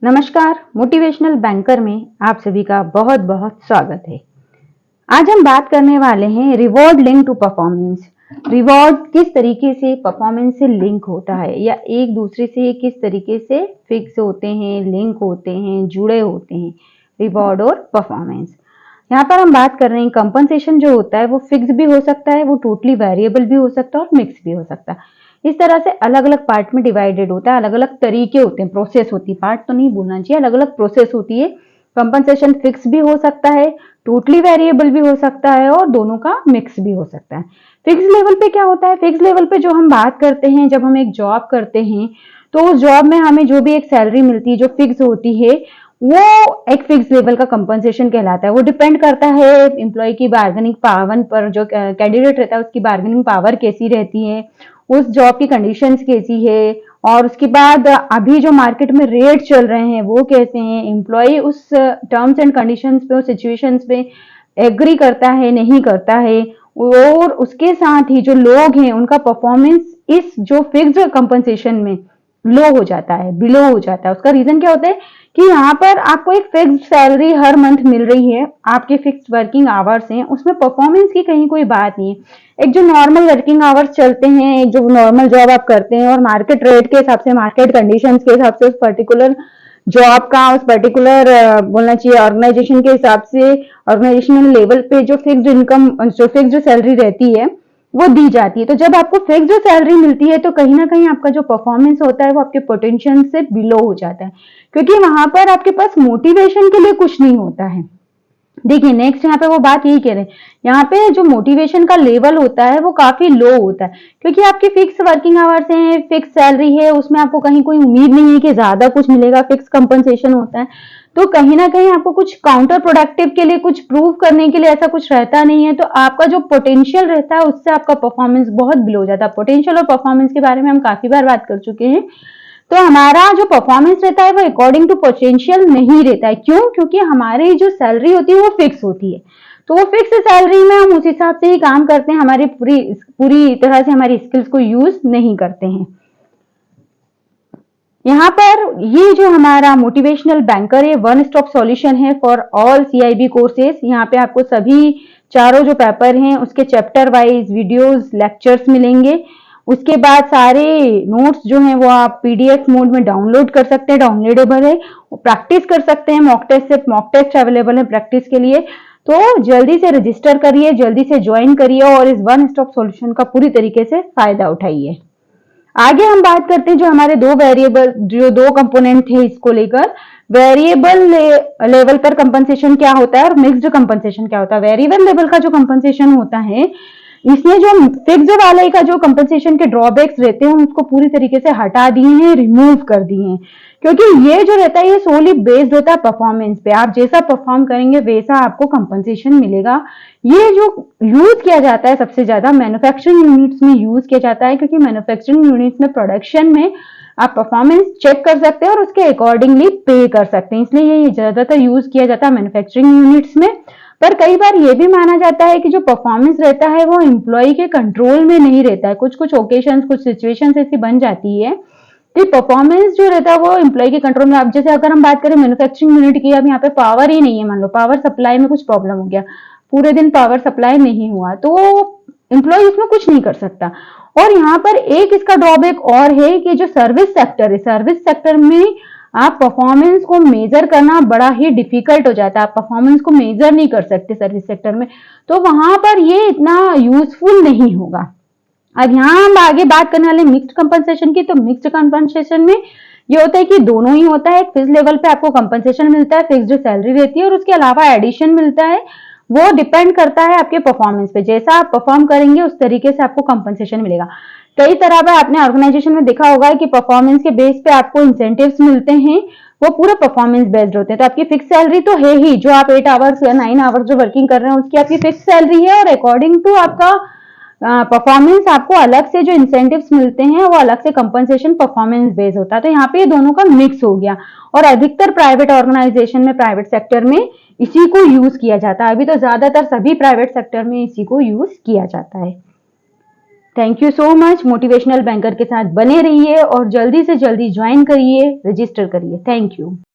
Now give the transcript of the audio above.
नमस्कार, motivational banker में आप सभी का बहुत बहुत स्वागत है। आज हम बात करने वाले हैं reward link to performance. Reward किस तरीके से परफॉर्मेंस से लिंक होता है या एक दूसरे से किस तरीके से फिक्स होते हैं, लिंक होते हैं, जुड़े होते हैं रिवॉर्ड और परफॉर्मेंस। यहाँ पर हम बात कर रहे हैं कंपनसेशन जो होता है वो फिक्स भी हो सकता है, वो टोटली वेरिएबल भी हो सकता है और मिक्स भी हो सकता है। इस तरह से अलग अलग पार्ट में डिवाइडेड होता है, अलग अलग तरीके होते हैं, प्रोसेस होती है, पार्ट तो नहीं बोलना चाहिए, अलग अलग प्रोसेस होती है। कंपनसेशन फिक्स भी हो सकता है, टोटली वेरिएबल भी हो सकता है और दोनों का मिक्स भी हो सकता है। फिक्स लेवल पे क्या होता है? फिक्स लेवल पे जो हम बात करते हैं, जब हम एक जॉब करते हैं तो उस जॉब में हमें जो भी एक सैलरी मिलती है जो फिक्स होती है वो एक फिक्स लेवल का कंपनसेशन कहलाता है। वो डिपेंड करता है एम्प्लॉय की बार्गेनिंग पावर पर, जो कैंडिडेट रहता है उसकी बार्गेनिंग पावर कैसी रहती है, उस जॉब की कंडीशंस कैसी है और उसके बाद अभी जो मार्केट में रेट चल रहे हैं वो कैसे हैं, एम्प्लॉय उस टर्म्स एंड कंडीशंस पे, उस सिचुएशंस पे एग्री करता है नहीं करता है, और उसके साथ ही जो लोग हैं उनका परफॉर्मेंस इस जो फिक्स्ड कंपनसेशन में लो हो जाता है, बिलो हो जाता है। उसका रीजन क्या होता है कि यहाँ पर आपको एक फिक्स्ड सैलरी हर मंथ मिल रही है, आपके फिक्स्ड वर्किंग आवर्स हैं, उसमें परफॉर्मेंस की कहीं कोई बात नहीं है। एक जो नॉर्मल वर्किंग आवर्स चलते हैं, एक जो नॉर्मल जॉब आप करते हैं और मार्केट रेट के हिसाब से, मार्केट कंडीशंस के हिसाब से उस पर्टिकुलर जॉब का, उस पर्टिकुलर बोलना चाहिए ऑर्गेनाइजेशन के हिसाब से, ऑर्गेनाइजेशनल लेवल पे जो फिक्स्ड इनकम, जो फिक्स्ड सैलरी रहती है वो दी जाती है। तो जब आपको फिक्स्ड सैलरी मिलती है तो कहीं ना कहीं आपका जो परफॉर्मेंस होता है वो आपके पोटेंशियल से बिलो हो जाता है, क्योंकि वहां पर आपके पास मोटिवेशन के लिए कुछ नहीं होता है। देखिए नेक्स्ट यहाँ पे वो बात यही कह रहे हैं, यहाँ पे जो मोटिवेशन का लेवल होता है वो काफी लो होता है, क्योंकि आपकी फिक्स वर्किंग आवर्स हैं, फिक्स सैलरी है, उसमें आपको कहीं कोई उम्मीद नहीं है कि ज्यादा कुछ मिलेगा, फिक्स कंपनसेशन होता है। तो कहीं ना कहीं आपको कुछ काउंटर प्रोडक्टिव के लिए, कुछ प्रूव करने के लिए ऐसा कुछ रहता नहीं है, तो आपका जो पोटेंशियल रहता है उससे आपका परफॉर्मेंस बहुत बिलो हो जाता है। पोटेंशियल और परफॉर्मेंस के बारे में हम काफी बार बात कर चुके हैं। तो हमारा जो परफॉर्मेंस रहता है वो अकॉर्डिंग टू पोटेंशियल नहीं रहता है। क्यों? क्योंकि हमारी जो सैलरी होती है वो फिक्स होती है, तो वो फिक्स सैलरी में हम उस हिसाब से ही काम करते हैं, हमारी पूरी पूरी तरह से हमारी स्किल्स को यूज नहीं करते हैं। यहाँ पर ये जो हमारा मोटिवेशनल बैंकर है, वन स्टॉप सॉल्यूशन है फॉर ऑल सीआईबी कोर्सेज। यहाँ पे आपको सभी चारों जो पेपर हैं उसके चैप्टर वाइज वीडियोस, लेक्चर्स मिलेंगे। उसके बाद सारे नोट्स जो हैं वो आप पीडीएफ मोड में डाउनलोड कर सकते हैं, डाउनलोडेबल है, प्रैक्टिस कर सकते हैं। मॉक टेस्ट से मॉक टेस्ट अवेलेबल है प्रैक्टिस के लिए। तो जल्दी से रजिस्टर करिए, जल्दी से ज्वाइन करिए और इस वन स्टॉप सॉल्यूशन का पूरी तरीके से फायदा उठाइए। आगे हम बात करते हैं जो हमारे दो वेरिएबल, जो दो कंपोनेंट थे इसको लेकर, वेरिएबल लेवल पर कंपनसेशन क्या होता है और मिक्स्ड कंपनसेशन क्या होता है। वेरिएबल लेवल का जो कंपनसेशन होता है इसमें जो फिक्स्ड वाले का जो कंपनसेशन के ड्रॉबैक्स रहते हैं उसको पूरी तरीके से हटा दिए हैं, रिमूव कर दिए हैं, क्योंकि ये जो रहता है ये सोली बेस्ड होता है परफॉर्मेंस पे। आप जैसा परफॉर्म करेंगे वैसा आपको कंपनसेशन मिलेगा। ये जो यूज किया जाता है सबसे ज्यादा मैन्युफैक्चरिंग यूनिट्स में यूज किया जाता है, क्योंकि मैन्युफैक्चरिंग यूनिट्स में, प्रोडक्शन में आप परफॉर्मेंस चेक कर सकते हैं और उसके अकॉर्डिंगली पे कर सकते हैं, इसलिए ये ज्यादातर यूज किया जाता है मैन्युफैक्चरिंग यूनिट्स में। पर कई बार ये भी माना जाता है कि जो परफॉर्मेंस रहता है वो एम्प्लॉय के कंट्रोल में नहीं रहता है। कुछ कुछ ओकेशंस, कुछ सिचुएशंस ऐसी बन जाती है कि परफॉर्मेंस जो रहता है वो एम्प्लॉय के कंट्रोल में। अब जैसे अगर हम बात करें मैन्युफैक्चरिंग यूनिट की, अब यहाँ पे पावर ही नहीं है, मान लो पावर सप्लाई में कुछ प्रॉब्लम हो गया, पूरे दिन पावर सप्लाई नहीं हुआ, तो एम्प्लॉय इसमें कुछ नहीं कर सकता। और यहाँ पर एक इसका ड्रॉबैक और है कि जो सर्विस सेक्टर है, सर्विस सेक्टर में आप परफॉर्मेंस को मेजर करना बड़ा ही डिफिकल्ट हो जाता है, आप परफॉर्मेंस को मेजर नहीं कर सकते सर्विस सेक्टर में, तो वहां पर ये इतना यूजफुल नहीं होगा। अब यहाँ हम आगे बात करने वाले मिक्स्ड कंपनसेशन की। तो मिक्स्ड कंपनसेशन में ये होता है कि दोनों ही होता है, फिक्स लेवल पे आपको कंपनसेशन मिलता है, फिक्स्ड सैलरी रहती है और उसके अलावा एडिशन मिलता है। वो डिपेंड करता है आपके परफॉर्मेंस पे, जैसा आप परफॉर्म करेंगे उस तरीके से आपको कंपनसेशन मिलेगा। कई तरह का आपने ऑर्गेनाइजेशन में देखा होगा कि परफॉर्मेंस के बेस पे आपको इंसेंटिव्स मिलते हैं, वो पूरे परफॉर्मेंस बेस्ड होते हैं। तो आपकी फिक्स सैलरी तो है ही, जो आप 8 आवर्स या 9 आवर्स जो वर्किंग कर रहे हैं उसकी आपकी फिक्स सैलरी है, और अकॉर्डिंग टू आपका परफॉर्मेंस आपको अलग से जो इंसेंटिव्स मिलते हैं वो अलग से कंपनसेशन परफॉर्मेंस बेस्ड होता है। तो यहाँ पे ये दोनों का मिक्स हो गया, और अधिकतर प्राइवेट ऑर्गेनाइजेशन में, प्राइवेट सेक्टर में इसी को यूज किया जाता है। अभी तो ज्यादातर सभी प्राइवेट सेक्टर में इसी को यूज किया जाता है। Thank you so much. Motivational banker के साथ बने रहिए और जल्दी से जल्दी ज्वाइन करिए, रजिस्टर करिए। Thank you.